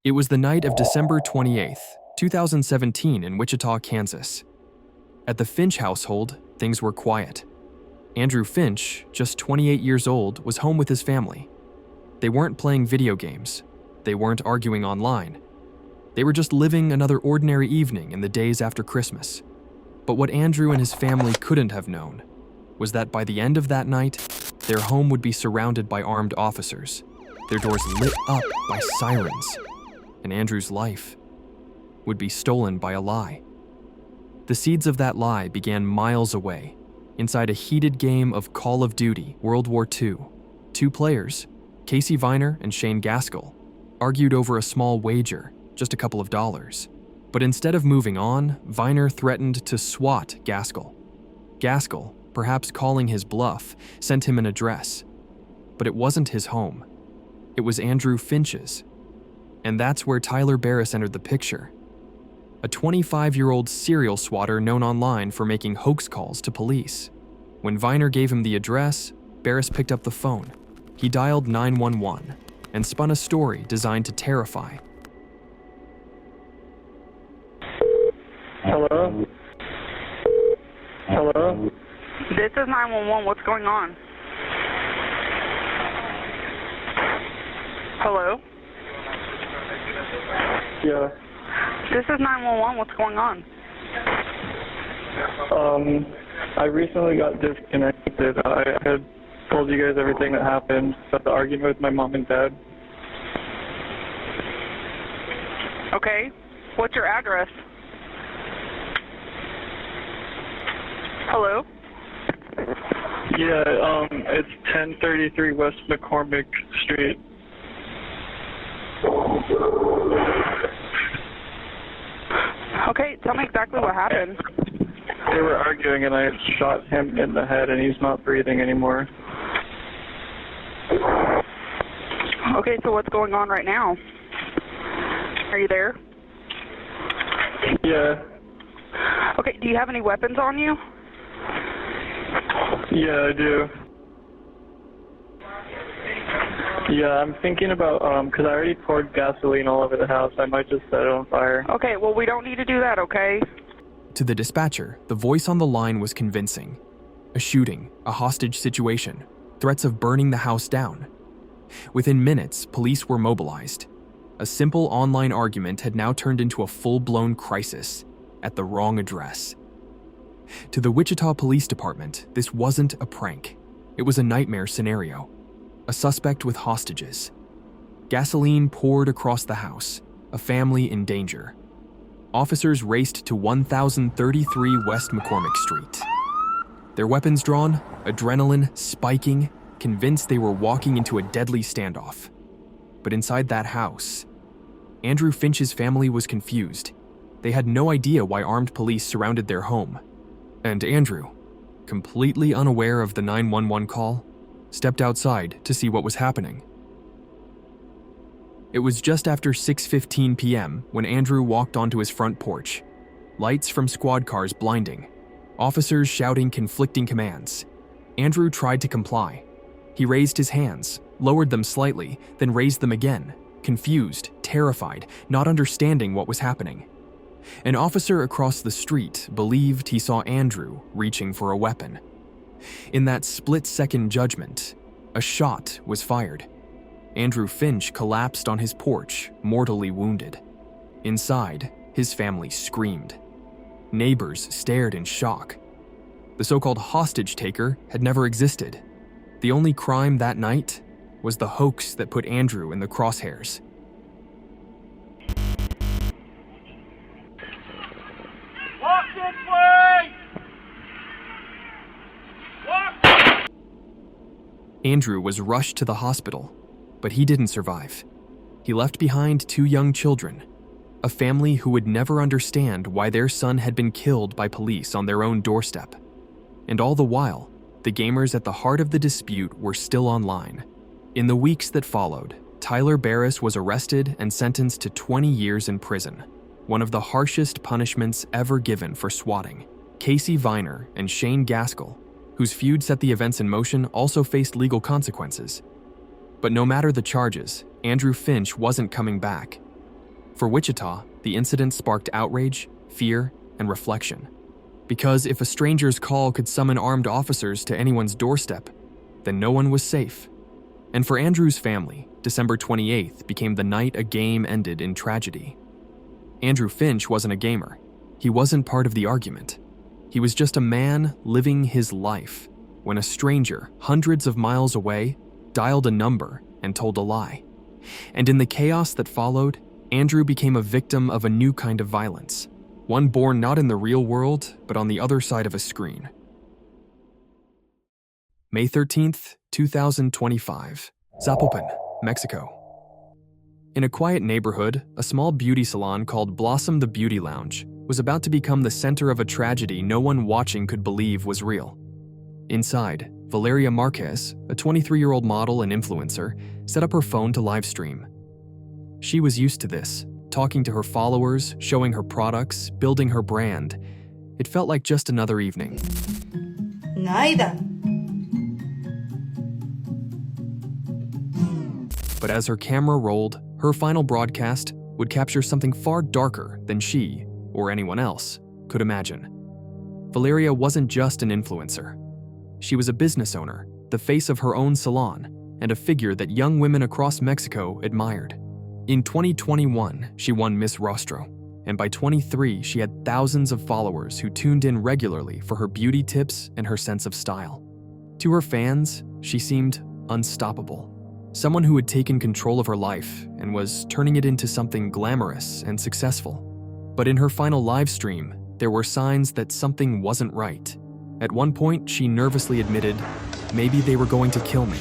It was the night of December 28th, 2017 in Wichita, Kansas. At the Finch household, things were quiet. Andrew Finch, just 28 years old, was home with his family. They weren't playing video games. They weren't arguing online. They were just living another ordinary evening in the days after Christmas. But what Andrew and his family couldn't have known was that by the end of that night, their home would be surrounded by armed officers, their doors lit up by sirens, and Andrew's life would be stolen by a lie. The seeds of that lie began miles away, inside a heated game of Call of Duty World War II. Two players, Casey Viner and Shane Gaskell, argued over a small wager, just a couple of dollars. But instead of moving on, Viner threatened to swat Gaskell. Gaskell, perhaps calling his bluff, sent him an address. But it wasn't his home. It was Andrew Finch's. And that's where Tyler Barris entered the picture. A 25-year-old serial swatter known online for making hoax calls to police. When Viner gave him the address, Barris picked up the phone. He dialed 911 and spun a story designed to terrify. Hello? Hello? This is 911. What's going on? Hello? Yeah. This is 911. What's going on? I recently got disconnected. I had told you guys everything that happened about the argument with my mom and dad. Okay. What's your address? Hello? Yeah, it's 1033 West McCormick Street. Okay, tell me exactly what happened. They were arguing and I shot him in the head and he's not breathing anymore. Okay, so what's going on right now? Are you there? Yeah. Okay, do you have any weapons on you? Yeah, I do. Yeah, I'm thinking about, because I already poured gasoline all over the house. I might just set it on fire. Okay, well, we don't need to do that, okay? To the dispatcher, the voice on the line was convincing. A shooting, a hostage situation, threats of burning the house down. Within minutes, police were mobilized. A simple online argument had now turned into a full-blown crisis at the wrong address. To the Wichita Police Department, this wasn't a prank. It was a nightmare scenario. A suspect with hostages. Gasoline poured across the house, a family in danger. Officers raced to 1033 West McCormick Street. Their weapons drawn, adrenaline spiking, convinced they were walking into a deadly standoff. But inside that house, Andrew Finch's family was confused. They had no idea why armed police surrounded their home. And Andrew, completely unaware of the 911 call, stepped outside to see what was happening. It was just after 6:15 p.m. when Andrew walked onto his front porch. Lights from squad cars blinding. Officers shouting conflicting commands. Andrew tried to comply. He raised his hands, lowered them slightly, then raised them again, confused, terrified, not understanding what was happening. An officer across the street believed he saw Andrew reaching for a weapon. In that split-second judgment, a shot was fired. Andrew Finch collapsed on his porch, mortally wounded. Inside, his family screamed. Neighbors stared in shock. The so-called hostage taker had never existed. The only crime that night was the hoax that put Andrew in the crosshairs. Walk this way! Walk! Andrew was rushed to the hospital, but he didn't survive. He left behind 2 young children, a family who would never understand why their son had been killed by police on their own doorstep. And all the while, the gamers at the heart of the dispute were still online. In the weeks that followed, Tyler Barris was arrested and sentenced to 20 years in prison, one of the harshest punishments ever given for swatting. Casey Viner and Shane Gaskell, whose feud set the events in motion, also faced legal consequences. But no matter the charges, Andrew Finch wasn't coming back. For Wichita, the incident sparked outrage, fear, and reflection. Because if a stranger's call could summon armed officers to anyone's doorstep, then no one was safe. And for Andrew's family, December 28th became the night a game ended in tragedy. Andrew Finch wasn't a gamer. He wasn't part of the argument. He was just a man living his life when a stranger, hundreds of miles away, dialed a number and told a lie. And in the chaos that followed, Andrew became a victim of a new kind of violence, one born not in the real world, but on the other side of a screen. May 13th, 2025, Zapopan, Mexico. In a quiet neighborhood, a small beauty salon called Blossom the Beauty Lounge was about to become the center of a tragedy no one watching could believe was real. Inside, Valeria Marquez, a 23-year-old model and influencer, set up her phone to live stream. She was used to this, talking to her followers, showing her products, building her brand. It felt like just another evening. Naida. But as her camera rolled, her final broadcast would capture something far darker than she, or anyone else, could imagine. Valeria wasn't just an influencer. She was a business owner, the face of her own salon, and a figure that young women across Mexico admired. In 2021, she won Miss Rostro, and by 23, she had thousands of followers who tuned in regularly for her beauty tips and her sense of style. To her fans, she seemed unstoppable. Someone who had taken control of her life and was turning it into something glamorous and successful. But in her final live stream, there were signs that something wasn't right. At one point, she nervously admitted, "Maybe they were going to kill me."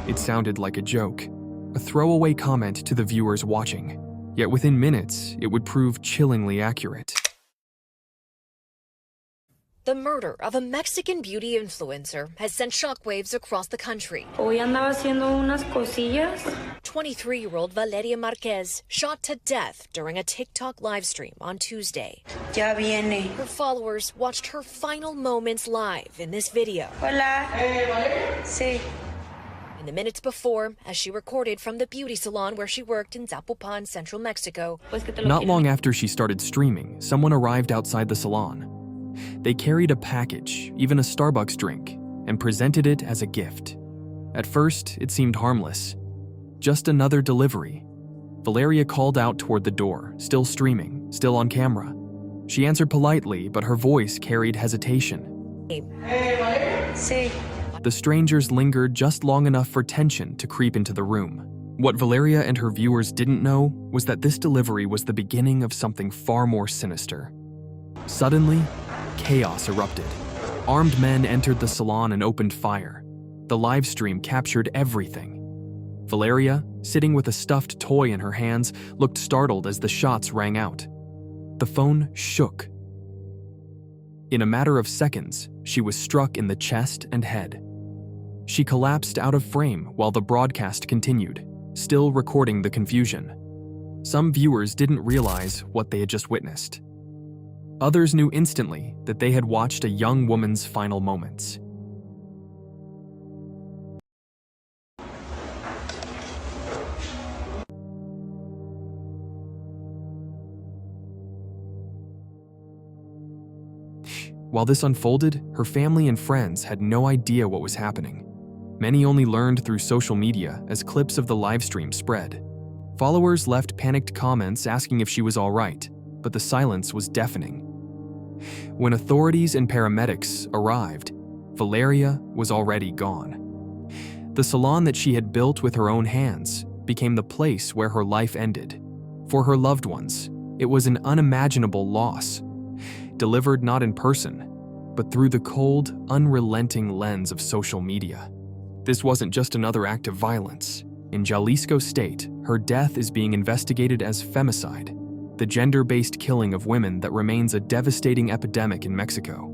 It sounded like a joke, a throwaway comment to the viewers watching. Yet within minutes, it would prove chillingly accurate. The murder of a Mexican beauty influencer has sent shockwaves across the country. Hoy andaba haciendo unas cosillas. 23-year-old Valeria Marquez shot to death during a TikTok live stream on Tuesday. Ya viene. Her followers watched her final moments live in this video. Hola. Sí. In the minutes before, as she recorded from the beauty salon where she worked in Zapopan, central Mexico. Not long after she started streaming, someone arrived outside the salon. They carried a package, even a Starbucks drink, and presented it as a gift. At first, it seemed harmless. Just another delivery. Valeria called out toward the door, still streaming, still on camera. She answered politely, but her voice carried hesitation. Sí. The strangers lingered just long enough for tension to creep into the room. What Valeria and her viewers didn't know was that this delivery was the beginning of something far more sinister. Suddenly, chaos erupted. Armed men entered the salon and opened fire. The live stream captured everything. Valeria, sitting with a stuffed toy in her hands, looked startled as the shots rang out. The phone shook. In a matter of seconds, she was struck in the chest and head. She collapsed out of frame while the broadcast continued, still recording the confusion. Some viewers didn't realize what they had just witnessed. Others knew instantly that they had watched a young woman's final moments. While this unfolded, her family and friends had no idea what was happening. Many only learned through social media as clips of the livestream spread. Followers left panicked comments asking if she was all right, but the silence was deafening. When authorities and paramedics arrived, Valeria was already gone. The salon that she had built with her own hands became the place where her life ended. For her loved ones, it was an unimaginable loss, delivered not in person, but through the cold, unrelenting lens of social media. This wasn't just another act of violence. In Jalisco State, her death is being investigated as femicide, the gender-based killing of women that remains a devastating epidemic in Mexico.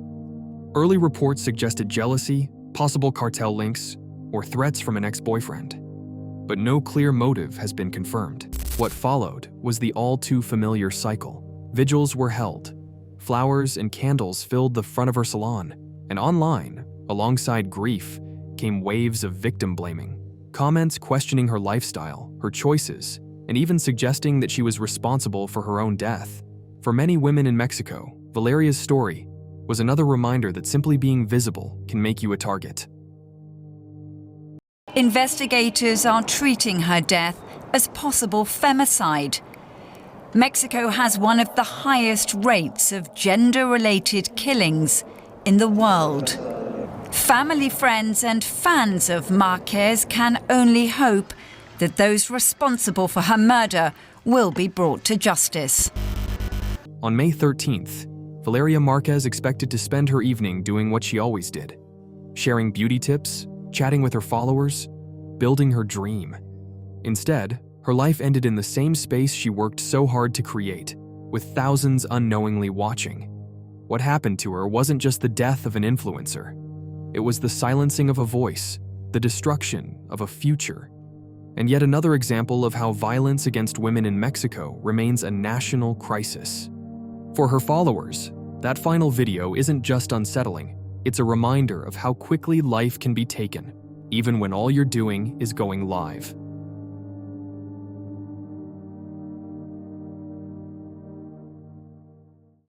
Early reports suggested jealousy, possible cartel links, or threats from an ex-boyfriend. But no clear motive has been confirmed. What followed was the all-too-familiar cycle. Vigils were held. Flowers and candles filled the front of her salon, and online, alongside grief, came waves of victim blaming. Comments questioning her lifestyle, her choices, and even suggesting that she was responsible for her own death. For many women in Mexico, Valeria's story was another reminder that simply being visible can make you a target. Investigators are treating her death as possible femicide. Mexico has one of the highest rates of gender-related killings in the world. Family, friends, and fans of Marquez can only hope that those responsible for her murder will be brought to justice. On May 13th, Valeria Marquez expected to spend her evening doing what she always did, sharing beauty tips, chatting with her followers, building her dream. Instead, her life ended in the same space she worked so hard to create, with thousands unknowingly watching. What happened to her wasn't just the death of an influencer. It was the silencing of a voice, the destruction of a future, and yet another example of how violence against women in Mexico remains a national crisis. For her followers, that final video isn't just unsettling, it's a reminder of how quickly life can be taken, even when all you're doing is going live.